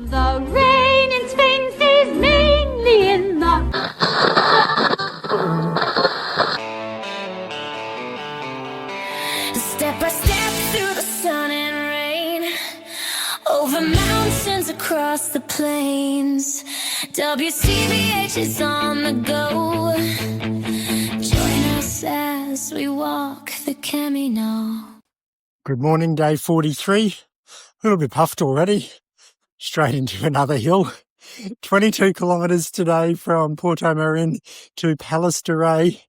The rain in Spain stays mainly in the... Step by step through the sun and rain, over mountains, across the plains. WCBH is on the go. Join us as we walk the Camino. Good morning, day 43. A little bit puffed already. Straight into another hill. 22 kilometres today from Portomarin to Palas de Rei.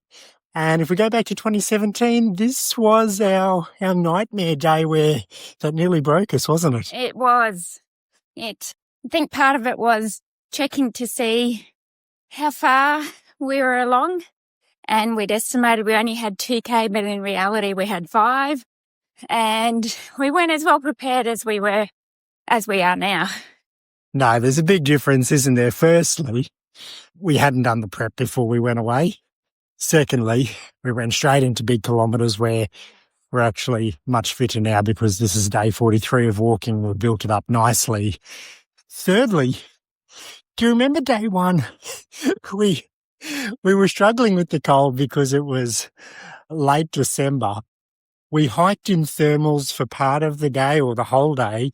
And if we go back to 2017, this was our nightmare day where that nearly broke us, wasn't it? It was. I think part of it was checking to see how far we were along. And we'd estimated we only had 2K, but in reality we had 5. And we weren't as well prepared as we are now. No, there's a big difference, isn't there? Firstly, we hadn't done the prep before we went away. Secondly, we went straight into big kilometres where we're actually much fitter now because this is day 43 of walking. We've built it up nicely. Thirdly, do you remember day 1? We were struggling with the cold because it was late December. We hiked in thermals for part of the day or the whole day,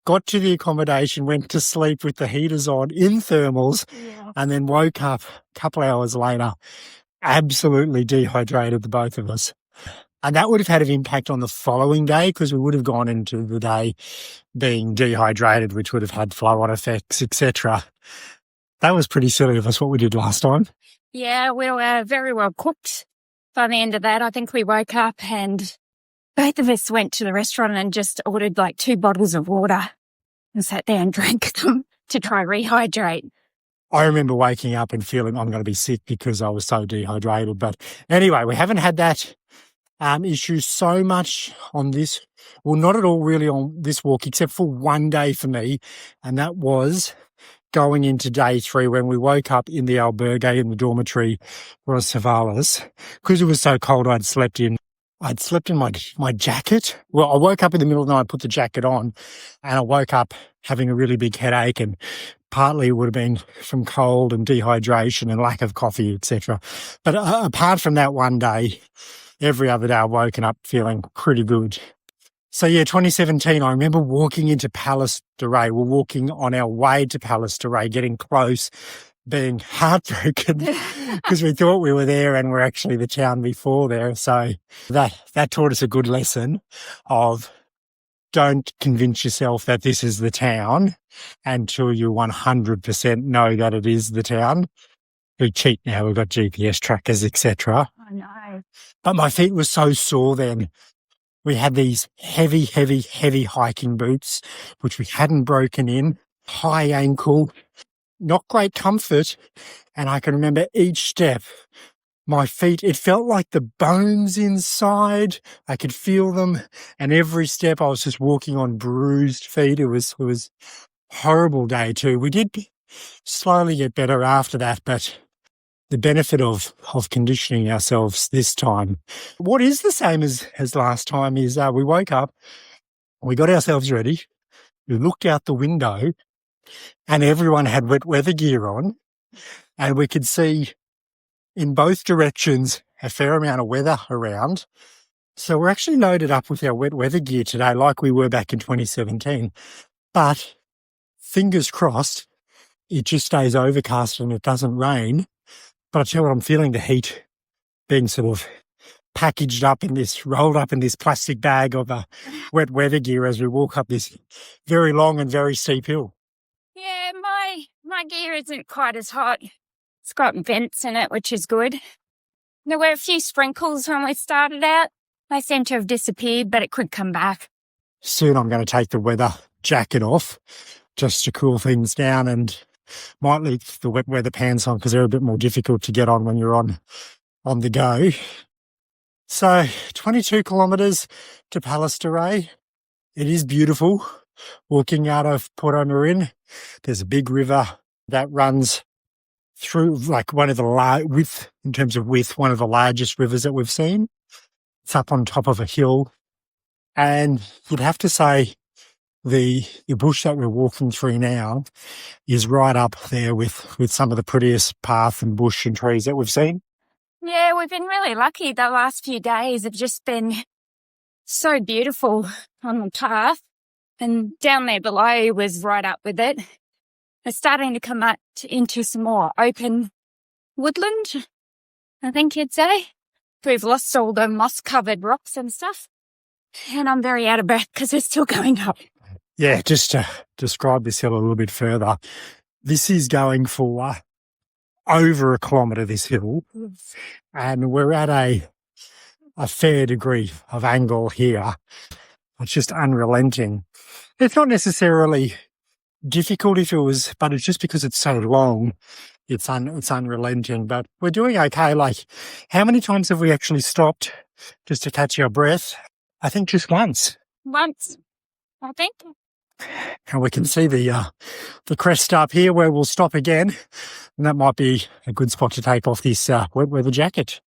got to the accommodation, went to sleep with the heaters on in thermals, and then woke up a couple hours later, absolutely dehydrated, the both of us. And that would have had an impact on the following day because we would have gone into the day being dehydrated, which would have had flow-on effects, etc. That was pretty silly of us, what we did last time. Yeah, we were very well cooked by the end of that. I think we woke up and both of us went to the restaurant and just ordered like 2 bottles of water and sat there and drank them to try rehydrate. I remember waking up and feeling I'm going to be sick because I was so dehydrated. But anyway, we haven't had that issue so much on this. Well, not at all really on this walk, except for one day for me. And that was going into day 3 when we woke up in the albergue in the dormitory for Savalas. Because it was so cold, I'd slept in my jacket. Well, I woke up in the middle of the night, put the jacket on, and I woke up having a really big headache, and partly it would have been from cold and dehydration and lack of coffee, etc. But apart from that one day, every other day I've woken up feeling pretty good. So yeah, 2017, I remember walking into Palas de Rei. We're walking on our way to Palas de Rei, getting close, being heartbroken because we thought we were there and we're actually the town before there. So that taught us a good lesson of don't convince yourself that this is the town until you 100% know that it is the town. We cheat now. We've got GPS trackers, etc. I know. But my feet were so sore then. We had these heavy hiking boots, which we hadn't broken in, high ankle, not great comfort. And I can remember each step, my feet, it felt like the bones inside. I could feel them. And every step I was just walking on bruised feet. It was horrible day too. We did slowly get better after that, but the benefit of conditioning ourselves this time. What is the same as last time is we woke up, we got ourselves ready, we looked out the window, and everyone had wet weather gear on, and we could see in both directions a fair amount of weather around. So we're actually loaded up with our wet weather gear today like we were back in 2017. But fingers crossed, it just stays overcast and it doesn't rain. But I tell you what, I'm feeling the heat being sort of packaged up in this, rolled up in this plastic bag of wet weather gear as we walk up this very long and very steep hill. Yeah, my gear isn't quite as hot. It's got vents in it, which is good. There were a few sprinkles when we started out. They seem to have disappeared, but it could come back. Soon I'm going to take the weather jacket off just to cool things down, and might leave the wet weather pants on because they're a bit more difficult to get on when you're on the go. So 22 kilometres to Palas de Rei. It is beautiful walking out of Portomarin. There's a big river that runs through like one of the in terms of width, one of the largest rivers that we've seen. It's up on top of a hill. And you'd have to say The bush that we're walking through now is right up there with some of the prettiest path and bush and trees that we've seen. Yeah, we've been really lucky. The last few days have just been so beautiful on the path. And down there below was right up with it. It's starting to come out into some more open woodland, I think you'd say. We've lost all the moss-covered rocks and stuff. And I'm very out of breath because we're still going up. Yeah, just to describe this hill a little bit further, this is going for over a kilometre, this hill, and we're at a fair degree of angle here. It's just unrelenting. It's not necessarily difficult but it's just because it's so long, it's unrelenting. But we're doing okay. Like, how many times have we actually stopped just to catch our breath? I think just once. Once, I think. And we can see the crest up here where we'll stop again. And that might be a good spot to take off this wet weather jacket.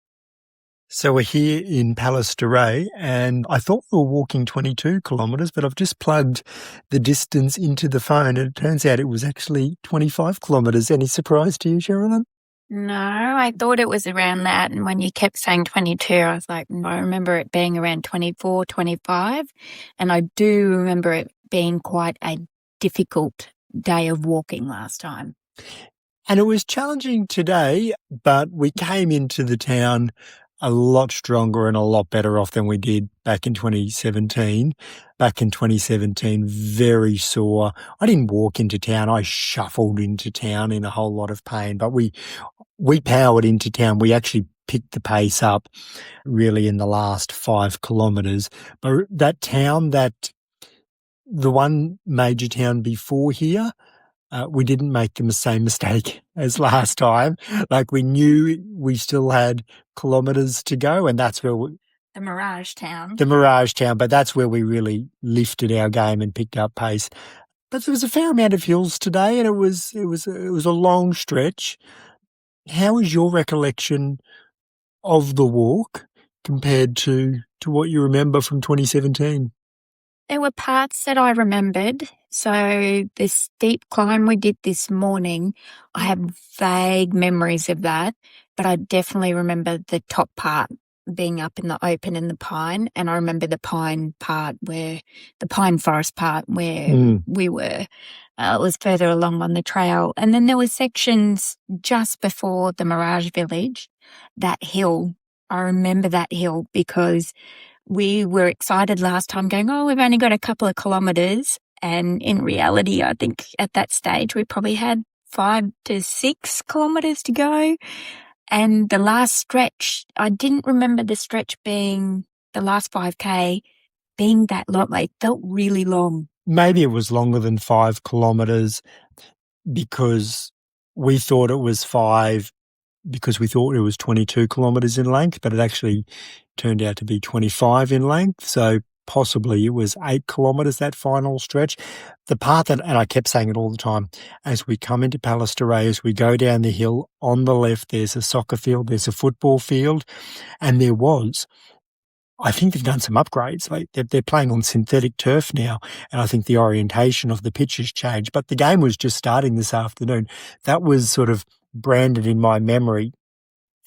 So we're here in Palas de Rei, and I thought we were walking 22 kilometres, but I've just plugged the distance into the phone, and it turns out it was actually 25 kilometres. Any surprise to you, Sherilyn? No, I thought it was around that. And when you kept saying 22, I was like, no, I remember it being around 24, 25. And I do remember it being quite a difficult day of walking last time. And it was challenging today, but we came into the town a lot stronger and a lot better off than we did back in 2017. Back in 2017, very sore. I didn't walk into town. I shuffled into town in a whole lot of pain, but we powered into town. We actually picked the pace up really in the last 5 kilometres. But that town, the one major town before here, we didn't make the same mistake as last time. Like, we knew we still had kilometres to go, and that's where the Mirage Town. But that's where we really lifted our game and picked up pace. But there was a fair amount of hills today, and it was a long stretch. How was your recollection of the walk compared to what you remember from 2017? There were parts that I remembered. So the steep climb we did this morning, I have vague memories of that, but I definitely remember the top part being up in the open in the pine, and I remember the pine forest part where we were. It was further along on the trail. And then there were sections just before the Mirage Village, that hill. I remember that hill because we were excited last time going, we've only got a couple of kilometres. And in reality, I think at that stage, we probably had 5 to 6 kilometres to go. And the last stretch, I didn't remember the stretch being, the last 5K being that long. It felt really long. Maybe it was longer than 5 kilometres because we thought it was 5 because we thought it was 22 kilometres in length, but it actually turned out to be 25 in length. So possibly it was 8 kilometres, that final stretch. The part and I kept saying it all the time, as we come into Palas de Rei, as we go down the hill, on the left there's a soccer field, there's a football field, and I think they've done some upgrades. Like they're playing on synthetic turf now, and I think the orientation of the pitch has changed. But the game was just starting this afternoon. That was sort of branded in my memory,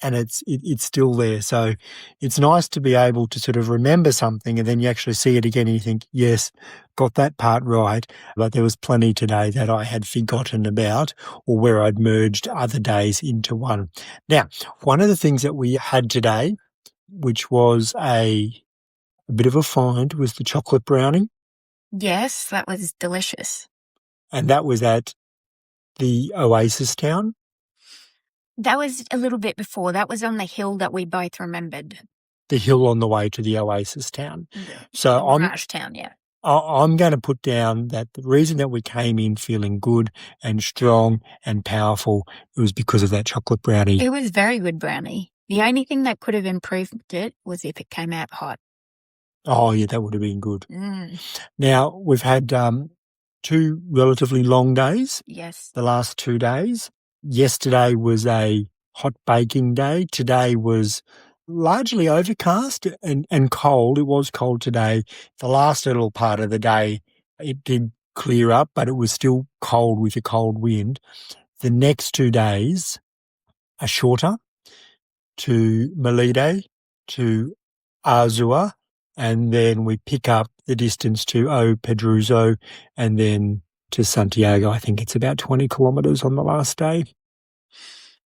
and it's still there. So it's nice to be able to sort of remember something, and then you actually see it again and you think, yes, got that part right. But there was plenty today that I had forgotten about, or where I'd merged other days into one. Now, one of the things that we had today, which was a bit of a find, was the chocolate brownie. Yes, that was delicious. And that was at the Oasis town? That was a little bit before. That was on the hill that we both remembered. The hill on the way to the Oasis town. So the Mirage Town, yeah. I'm going to put down that the reason that we came in feeling good and strong and powerful, it was because of that chocolate brownie. It was very good brownie. The only thing that could have improved it was if it came out hot. Oh, yeah, that would have been good. Now, we've had 2 relatively long days. Yes. The last 2 days. Yesterday was a hot baking day. Today was largely overcast and cold. It was cold today. The last little part of the day It did clear up, but it was still cold with a cold wind. The next 2 days are shorter, to Melide, to Azua, and then we pick up the distance to O Pedruzo and then to Santiago. I think it's about 20 kilometres on the last day.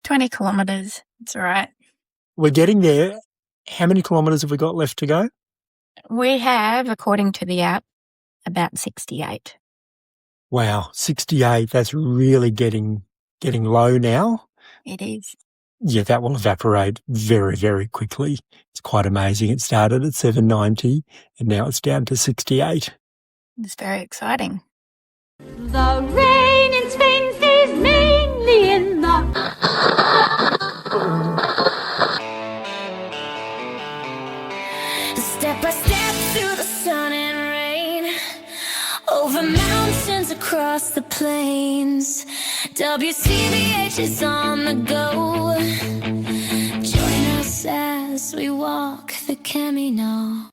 20 kilometres. It's all right. We're getting there. How many kilometres have we got left to go? We have, according to the app, about 68. Wow, 68. That's really getting low now. It is. Yeah, that will evaporate very, very quickly. It's quite amazing. It started at 790 and now it's down to 68. It's very exciting. The rain in Spain stays mainly in the... Step by step through the sun and rain, over mountains, across the plains. WCBH is on the go. Join us as we walk the Camino.